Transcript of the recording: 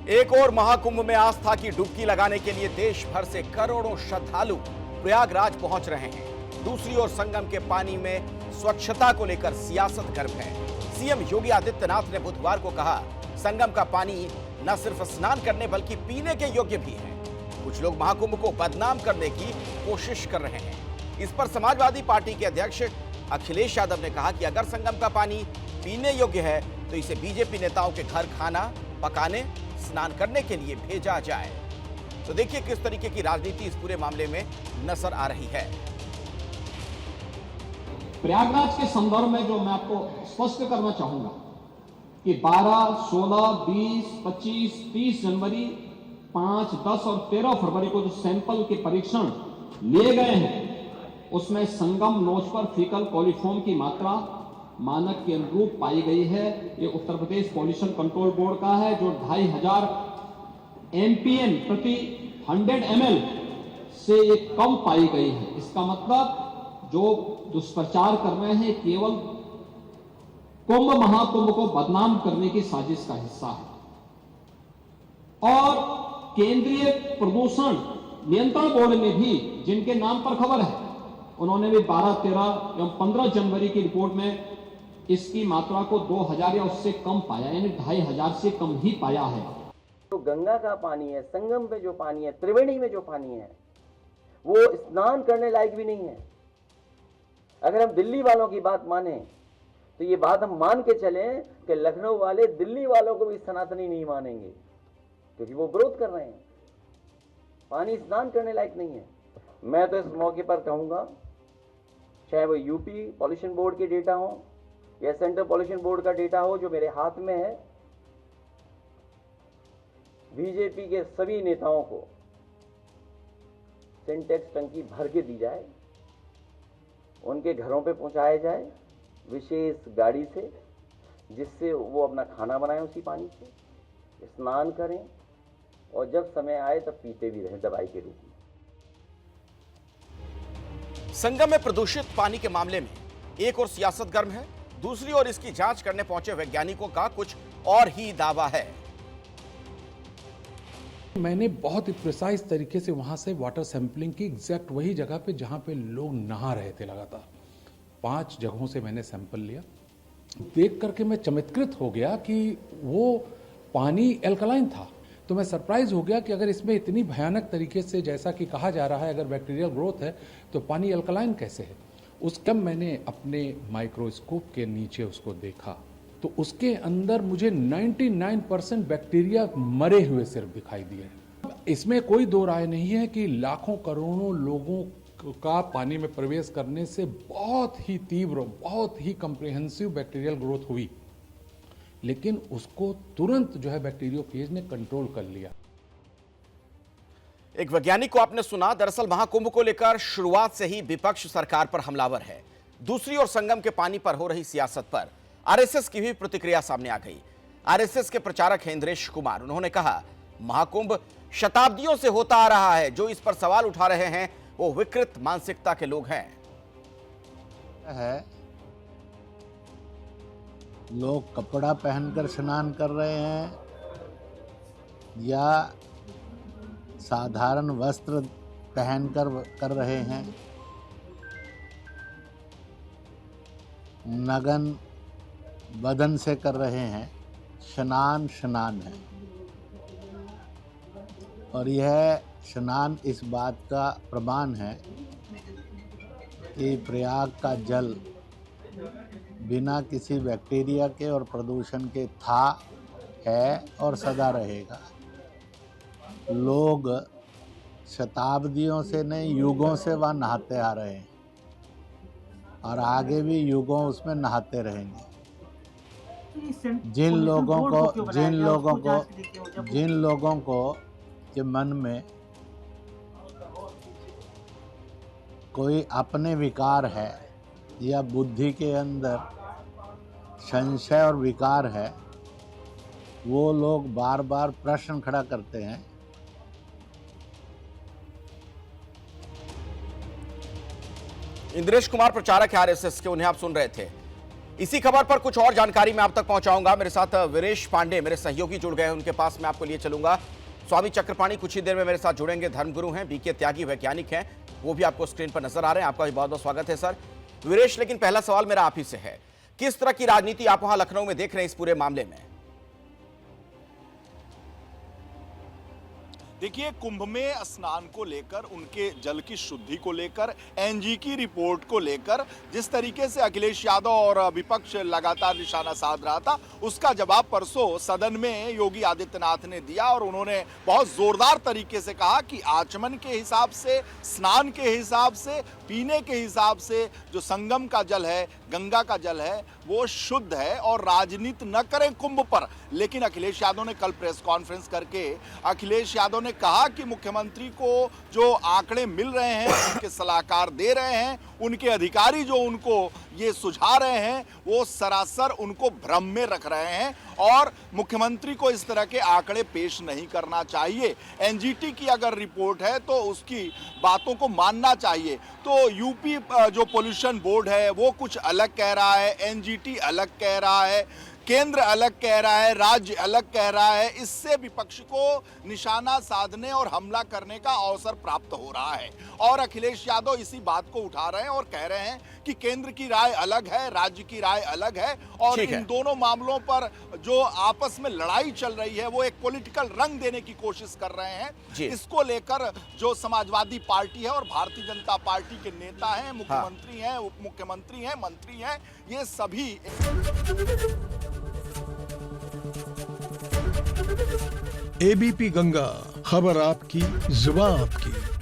एक और महाकुंभ में आस्था की डुबकी लगाने के लिए देश भर से करोड़ों श्रद्धालु प्रयागराज पहुंच रहे हैं। दूसरी ओर संगम के पानी में स्वच्छता को लेकर सियासत गर्म है। सीएम योगी आदित्यनाथ ने बुधवार को कहा, संगम का पानी न सिर्फ स्नान करने बल्कि पीने के योग्य भी है। कुछ लोग महाकुंभ को बदनाम करने की कोशिश कर रहे हैं। इस पर समाजवादी पार्टी के अध्यक्ष अखिलेश यादव ने कहा कि अगर संगम का पानी पीने योग्य है तो इसे बीजेपी नेताओं के घर खाना पकाने, स्नान करने के लिए भेजा जाए। तो देखिए किस तरीके की राजनीति इस पूरे मामले में नजर आ रही है। प्रयागराज के संदर्भ में जो मैं आपको स्पष्ट करना चाहूंगा कि 12, 16, 20, 25, 30 जनवरी, 5, 10 और 13 फरवरी को जो सैंपल के परीक्षण लिए गए हैं उसमें संगम नोच पर फीकल कोलिफॉर्म की मात्रा मानक के अनुरूप पाई गई है। ये Uttar Pradesh pollution control board का है, जो 2500 एमपीएन प्रति 100 ml से ये कम पाई गई है। इसका मतलब जो दुष्प्रचार कर रहे हैं केवल कुंभ महाकुंभ को बदनाम करने की साजिश का हिस्सा है। और केंद्रीय प्रदूषण नियंत्रण बोर्ड ने भी, जिनके नाम पर खबर है, उन्होंने भी 12, 13 एवं 15 जनवरी की रिपोर्ट में इसकी मात्रा को 2000 या उससे कम पाया, यानी 2500 से कम ही पाया है। तो गंगा का पानी है, संगम पे जो पानी है, त्रिवेणी में जो पानी है, वो स्नान करने लायक भी नहीं है। अगर हम दिल्ली वालों की बात माने तो ये बात हम मान के चलें कि लखनऊ वाले दिल्ली वालों को भी सनातनी नहीं मानेंगे, क्योंकि वो विरोध कर रहे हैं। पानी स्नान करने लायक नहीं है। मैं तो इस मौके पर कहूंगा, चाहे वो यूपी पॉल्यूशन बोर्ड के डेटा हो या सेंट्रल पॉल्यूशन बोर्ड का डेटा हो जो मेरे हाथ में है, बीजेपी के सभी नेताओं को सिंटेक्स टंकी भर के दी जाए, उनके घरों पे पहुंचाया जाए विशेष गाड़ी से, जिससे वो अपना खाना बनाएं उसी पानी से, स्नान करें और जब समय आए तब पीते भी रहें दवाई के रूप में। संगम में प्रदूषित पानी के मामले में एक और सियासत गर्म है, दूसरी ओर इसकी जांच करने पहुंचे वैज्ञानिकों का कुछ और ही दावा है। मैंने बहुत ही प्रिसाइज तरीके से वहां से वाटर सैंपलिंग की, एग्जैक्ट वही जगह पे जहां पे लोग नहा रहे थे लगातार। 5 जगहों से मैंने सैंपल लिया। देख करके मैं चमत्कृत हो गया कि वो पानी एल्कलाइन था। तो मैं सरप्राइज हो गया कि अगर इसमें इतनी भयानक तरीके से, जैसा कि कहा जा रहा है, अगर बैक्टीरियल ग्रोथ है तो पानी एल्कलाइन कैसे है। उस टाइम मैंने अपने माइक्रोस्कोप के नीचे उसको देखा तो उसके अंदर मुझे 99% बैक्टीरिया मरे हुए सिर्फ दिखाई दिए। इसमें कोई दो राय नहीं है कि लाखों करोड़ों लोगों का पानी में प्रवेश करने से बहुत ही तीव्र, बहुत ही कम्प्रिहेंसिव बैक्टीरियल ग्रोथ हुई, लेकिन उसको तुरंत जो है बैक्टीरियोफेज ने कंट्रोल कर लिया। एक वैज्ञानिक को आपने सुना। दरअसल महाकुंभ को लेकर शुरुआत से ही विपक्ष सरकार पर हमलावर है। दूसरी ओर संगम के पानी पर हो रही सियासत पर आरएसएस की भी प्रतिक्रिया सामने आ गई। आरएसएस के प्रचारक हैं इंद्रेश कुमार। उन्होंने कहा, महाकुंभ शताब्दियों से होता आ रहा है। जो इस पर सवाल उठा रहे हैं वो विकृत मानसिकता के लोग हैं। लोग कपड़ा पहनकर स्नान कर रहे हैं या साधारण वस्त्र पहनकर कर रहे हैं, नग्न बदन से कर रहे हैं, स्नान है। और यह स्नान इस बात का प्रमाण है कि प्रयाग का जल बिना किसी बैक्टीरिया के और प्रदूषण के था, है और सदा रहेगा। लोग शताब्दियों से नहीं, युगों से वहाँ नहाते आ रहे हैं और आगे भी युगों उसमें नहाते रहेंगे। जिन लोगों को के मन में कोई अपने विकार है या बुद्धि के अंदर संशय और विकार है, वो लोग बार बार प्रश्न खड़ा करते हैं। इंद्रेश कुमार प्रचारक है आरएसएस के, उन्हें आप सुन रहे थे। इसी खबर पर कुछ और जानकारी मैं आप तक पहुंचाऊंगा। मेरे साथ वीरेश पांडे मेरे सहयोगी जुड़ गए हैं, उनके पास मैं आपको लिए चलूंगा। स्वामी चक्रपाणी कुछ ही देर में मेरे साथ जुड़ेंगे, धर्मगुरु हैं, बीके त्यागी वैज्ञानिक हैं, वो भी आपको स्क्रीन पर नजर आ रहे हैं। आपका भी बहुत बहुत स्वागत है सर। वीरेश, लेकिन पहला सवाल मेरा आप ही से है, किस तरह की राजनीति आप वहां लखनऊ में देख रहे हैं इस पूरे मामले में? देखिए, कुंभ में स्नान को लेकर, उनके जल की शुद्धि को लेकर, एनजी की रिपोर्ट को लेकर जिस तरीके से अखिलेश यादव और विपक्ष लगातार निशाना साध रहा था, उसका जवाब परसों सदन में योगी आदित्यनाथ ने दिया और उन्होंने बहुत जोरदार तरीके से कहा कि आचमन के हिसाब से, स्नान के हिसाब से, पीने के हिसाब से जो संगम का जल है, गंगा का जल है, वो शुद्ध है और राजनीति न करें कुंभ पर। लेकिन अखिलेश यादव ने कल प्रेस कॉन्फ्रेंस करके अखिलेश यादव ने कहा कि मुख्यमंत्री को जो आंकड़े मिल रहे हैं, उनके सलाहकार दे रहे हैं, उनके अधिकारी जो उनको ये सुझा रहे हैं, वो सरासर उनको भ्रम में रख रहे हैं और मुख्यमंत्री को इस तरह के आंकड़े पेश नहीं करना चाहिए। एनजीटी की अगर रिपोर्ट है तो उसकी बातों को मानना चाहिए। तो यूपी जो पोल्यूशन बोर्ड है वो कुछ अलग कह रहा है, एनजीटी अलग कह रहा है, केंद्र अलग कह रहा है, राज्य अलग कह रहा है। इससे विपक्ष को निशाना साधने और हमला करने का अवसर प्राप्त हो रहा है और अखिलेश यादव इसी बात को उठा रहे हैं और कह रहे हैं कि केंद्र की राय अलग है, राज्य की राय अलग है और इन दोनों मामलों पर जो आपस में लड़ाई चल रही है वो एक पॉलिटिकल रंग देने की कोशिश कर रहे हैं। इसको लेकर जो समाजवादी पार्टी है और भारतीय जनता पार्टी के नेता हैं, मुख्यमंत्री हैं, उप मुख्यमंत्री हैं, मंत्री हैं, ये सभी एबीपी गंगा, खबर आपकी, जुबान आपकी।